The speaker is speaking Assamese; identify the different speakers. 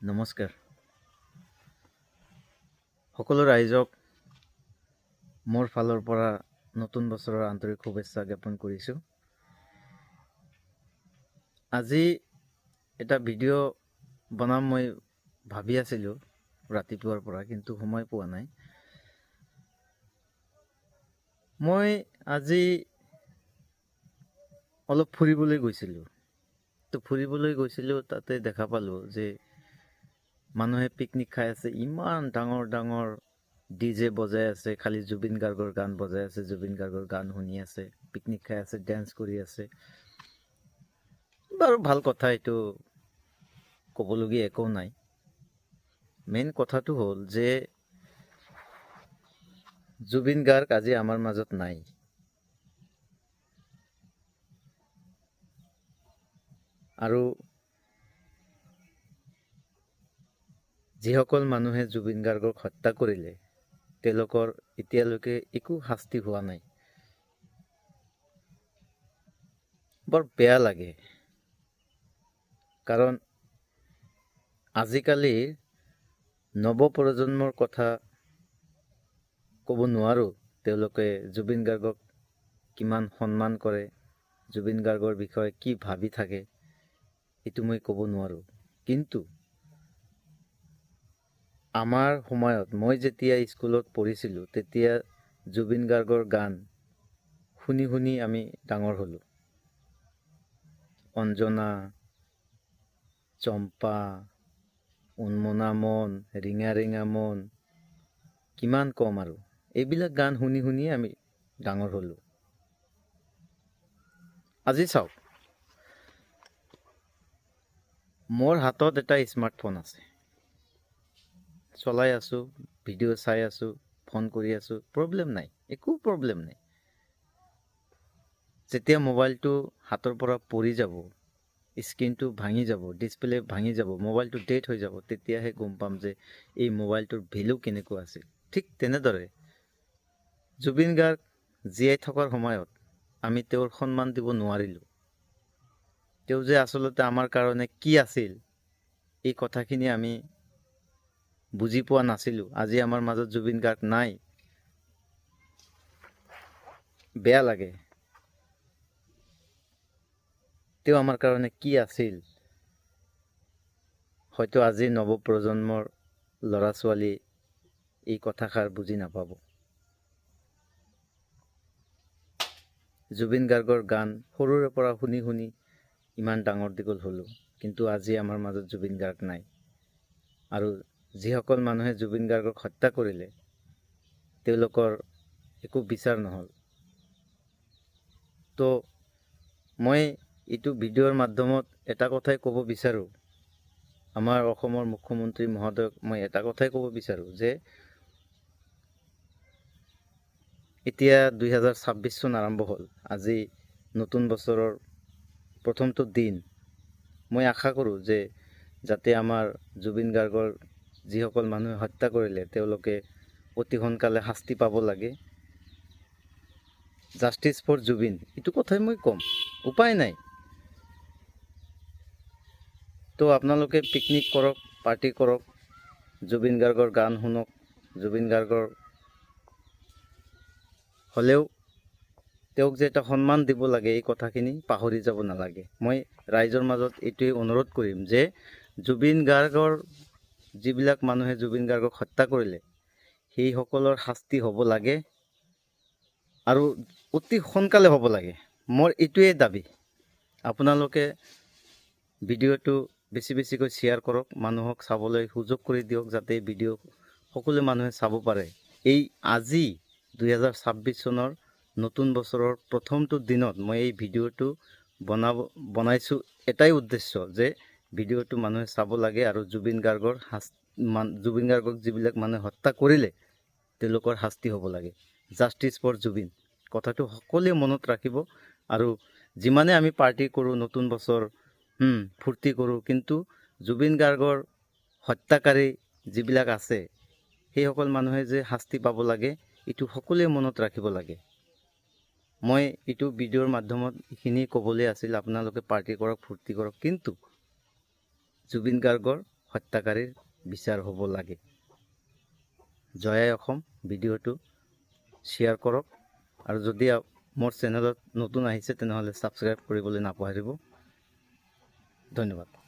Speaker 1: নমস্কাৰ সকলো ৰাইজক মোৰ ফালৰ পৰা নতুন বছৰৰ আন্তৰিক শুভেচ্ছা জ্ঞাপন কৰিছোঁ। আজি এটা ভিডিঅ' বনাম মই ভাবি আছিলোঁ ৰাতিপুৱাৰ পৰা, কিন্তু সময় পোৱা নাই। মই আজি অলপ ফুৰিবলৈ গৈছিলোঁ। তাতে দেখা পালোঁ যে মানুহে পিকনিক খাই আছে। ইমান ডাঙৰ ডাঙৰ ডিজে বজাই আছে, খালি জুবিন গাৰ্গৰ গান বজাই আছে, জুবিন গাৰ্গৰ গান শুনি আছে, পিকনিক খাই আছে, ডেন্স কৰি আছে। বাৰু ভাল কথা, এইটো ক'বলগীয়া একো নাই। মেইন কথাটো হ'ল যে জুবিন গাৰ্গ আজি আমাৰ মাজত নাই। আৰু যিসকল মানুহে জুবিন গাৰ্গক হত্যা কৰিলে তেওঁলোকৰ এতিয়ালৈকে একো শাস্তি হোৱা নাই। বৰ বেয়া লাগে, কাৰণ আজিকালি নৱপ্ৰজন্মৰ কথা ক'ব নোৱাৰোঁ। তেওঁলোকে জুবিন গাৰ্গক কিমান সন্মান কৰে, জুবিন গাৰ্গৰ বিষয়ে কি ভাবি থাকে, এইটো মই ক'ব নোৱাৰোঁ। কিন্তু আমাৰ সময়ত, মই যেতিয়া স্কুলত পঢ়িছিলোঁ, তেতিয়া জুবিন গাৰ্গৰ গান শুনি শুনি আমি ডাঙৰ হ'লোঁ। অঞ্জনা, চম্পা, উন্মনা মন, ৰিঙা ৰিঙা মন, কিমান কম আৰু এইবিলাক গান শুনি শুনি আমি ডাঙৰ হ'লোঁ। আজি চাওক, মোৰ হাতত এটা স্মাৰ্টফোন আছে, চলাই আছোঁ, ভিডিঅ' চাই আছোঁ, ফোন কৰি আছোঁ, প্ৰব্লেম নাই, একো প্ৰব্লেম নাই। যেতিয়া মোবাইলটো হাতৰ পৰা পৰি যাব, স্ক্ৰীনটো ভাঙি যাব, ডিছপ্লে ভাঙি যাব, মোবাইলটো ডেড হৈ যাব, তেতিয়াহে গম পাম যে এই মোবাইলটোৰ ভেলু কেনেকুৱা আছিল। ঠিক তেনেদৰে জুবিন গাৰ্গ জীয়াই থকাৰ সময়ত আমি তেওঁৰ সন্মান দিব নোৱাৰিলোঁ। তেওঁ যে আচলতে আমাৰ কাৰণে কি আছিল, এই কথাখিনি আমি বুজি পোৱা নাছিলোঁ। আজি আমাৰ মাজত জুবিন গাৰ্গ নাই, বেয়া লাগে। তেওঁ আমাৰ কাৰণে কি আছিল, হয়তো আজি নৱপ্ৰজন্মৰ ল'ৰা ছোৱালী এই কথাষাৰ বুজি নাপাব। জুবিন গাৰ্গৰ গান সৰুৰে পৰা শুনি শুনি ইমান ডাঙৰ দীঘল হ'লোঁ, কিন্তু আজি আমাৰ মাজত জুবিন গাৰ্গ নাই। আৰু যিসকল মানুহে জুবিন গাৰ্গক হত্যা কৰিলে তেওঁলোকৰ একো বিচাৰ নহ'ল। তো মই এইটো ভিডিঅ'ৰ মাধ্যমত এটা কথাই ক'ব বিচাৰোঁ, আমাৰ অসমৰ মুখ্যমন্ত্ৰী মহোদয়ক মই এটা কথাই ক'ব বিচাৰোঁ যে এতিয়া 2026 চন আৰম্ভ হ'ল। আজি নতুন বছৰৰ প্ৰথমটো দিন। মই আশা কৰোঁ যে যাতে আমাৰ জুবিন গাৰ্গৰ যিসকল মানুহে হত্যা কৰিলে তেওঁলোকে অতি সোনকালে শাস্তি পাব লাগে। জাষ্টিছ ফৰ জুবিন, এইটো কথাই মই ক'ম, উপায় নাই। তো আপোনালোকে পিকনিক কৰক, পাৰ্টি কৰক, জুবিন গাৰ্গৰ গান শুনক, জুবিন গাৰ্গৰ হ'লেও তেওঁক যে এটা সন্মান দিব লাগে, এই কথাখিনি পাহৰি যাব নালাগে। মই ৰাইজৰ মাজত এইটোৱে অনুৰোধ কৰিম যে জুবিন গাৰ্গৰ যিবিলাক মানুহে জুবিন গাৰ্গক হত্যা কৰিলে সেইসকলৰ শাস্তি হ'ব লাগে, আৰু অতি সোনকালে হ'ব লাগে। মোৰ এইটোৱেই দাবী। আপোনালোকে ভিডিঅ'টো বেছি বেছিকৈ শ্বেয়াৰ কৰক, মানুহক চাবলৈ সুযোগ কৰি দিয়ক, যাতে ভিডিঅ' সকলো মানুহে চাব পাৰে। এই আজি 2026 চনৰ নতুন বছৰৰ প্ৰথমটো দিনত মই এই ভিডিঅ'টো বনাইছোঁ এটাই উদ্দেশ্য যে ভিডিঅ'টো মানুহে চাব লাগে, আৰু জুবিন গাৰ্গক যিবিলাক মানুহে হত্যা কৰিলে তেওঁলোকৰ শাস্তি হ'ব লাগে। জাষ্টিছ ফৰ জুবিন, কথাটো সকলোৱে মনত ৰাখিব। আৰু যিমানে আমি পাৰ্টি কৰোঁ, নতুন বছৰ ফূৰ্তি কৰোঁ, কিন্তু জুবিন গাৰ্গৰ হত্যাকাৰী যিবিলাক আছে সেইসকল মানুহে যে শাস্তি পাব লাগে, এইটো সকলোৱে মনত ৰাখিব লাগে। মই এইটো ভিডিঅ'ৰ মাধ্যমত এইখিনি ক'বলৈ আছিল। আপোনালোকে পাৰ্টি কৰক, ফূৰ্তি কৰক, কিন্তু জুবিন গাৰ্গৰ হত্যাকাৰীৰ বিচাৰ হ'ব লাগে। জয় অসম ভিডিঅ'টো শ্বেয়াৰ কৰক আৰু যদি মোৰ চেনেলত নতুন আহিছে তেনেহ'লে ছাবস্ক্ৰাইব কৰিবলৈ নাপাহৰিব। ধন্যবাদ।